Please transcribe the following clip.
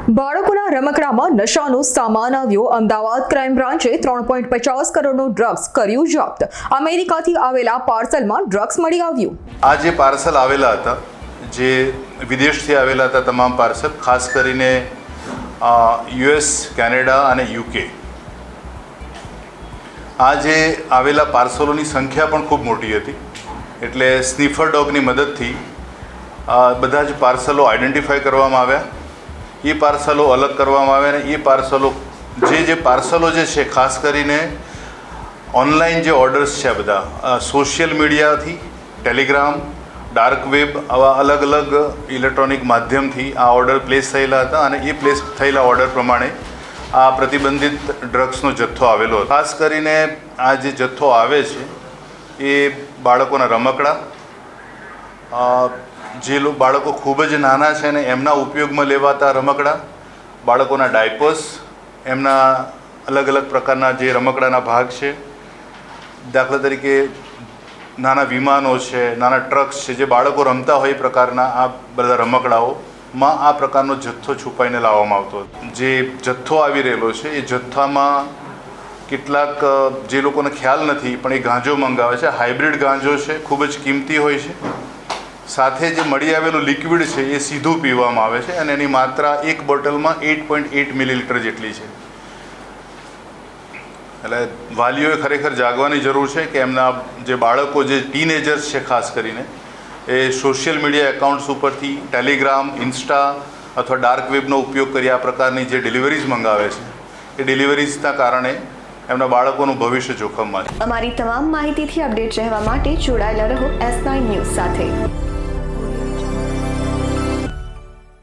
બાળકોના રમકડામાં નશાનો સામાન આવ્યો. અમદાવાદ ક્રાઇમ બ્રાન્ચે 3.50 કરોડનું ડ્રગ્સ કર્યું જપ્ત. અમેરિકાથી આવેલા પાર્સલમાં ડ્રગ્સ મળી આવ્યું. આ જે પાર્સલ આવેલા હતા, જે વિદેશથી આવેલા હતા, તમામ પાર્સલ ખાસ કરીને યુએસ, કેનેડા અને યુકે. આ જે આવેલા પાર્સલોની સંખ્યા પણ ખૂબ મોટી હતી, એટલે સ્નીફર ડોગની મદદથી બધા જ પાર્સલો આઈડેન્ટિફાઈ કરવામાં આવ્યા. એ પાર્સલો અલગ કરવામાં આવ્યા અને એ પાર્સલો જે પાર્સલો જે છે, ખાસ કરીને ઓનલાઈન જે ઓર્ડર્સ છે, બધા સોશિયલ મીડિયાથી, ટેલિગ્રામ, ડાર્ક વેબ, આવા અલગ અલગ ઇલેક્ટ્રોનિક માધ્યમથી આ ઓર્ડર પ્લેસ થયેલા હતા અને એ પ્લેસ થયેલા ઓર્ડર પ્રમાણે આ પ્રતિબંધિત ડ્રગ્સનો જથ્થો આવેલો હતો. ખાસ કરીને આ જે જથ્થો આવે છે એ બાળકોના રમકડા, જે બાળકો ખૂબ જ નાના છે ને એમના ઉપયોગમાં લેવાતા રમકડા, બાળકોના ડાયપર્સ, એમના અલગ અલગ પ્રકારના જે રમકડાના ભાગ છે, દાખલા તરીકે નાના વિમાનો છે, નાના ટ્રક્સ છે, જે બાળકો રમતા હોય એ પ્રકારના આ બધા રમકડાઓમાં આ પ્રકારનો જથ્થો છુપાઈને લાવવામાં આવતો હતો. જે જથ્થો આવી રહેલો છે એ જથ્થામાં કેટલાક જે લોકોને ખ્યાલ નથી પણ એ ગાંજો મંગાવે છે. હાઇબ્રિડ ગાંજો છે, ખૂબ જ કિંમતી હોય છે. સાથે જે મળી આવેલું લિક્વિડ છે એ સીધું પીવામાં આવે છે અને એની માત્રા એક બોટલમાં 8.8 મિલીલીટર જેટલી છે. એટલે વાલીઓએ ખરેખર જાગવાની જરૂર છે કે એમના જે બાળકો, જે ટીનેજર્સ છે ખાસ કરીને, એ સોશિયલ મીડિયા એકાઉન્ટ્સ ઉપરથી ટેલિગ્રામ, ઇન્સ્ટા અથવા ડાર્ક વેબનો ઉપયોગ કરી આ પ્રકારની જે ડિલિવરીઝ મંગાવે છે, એ ડિલિવરીઝના કારણે એમના બાળકોનું ભવિષ્ય જોખમમાં છે. અમારી તમામ માહિતીથી અપડેટ રહેવા માટે જોડાયેલા રહો S9 ન્યૂઝ સાથે.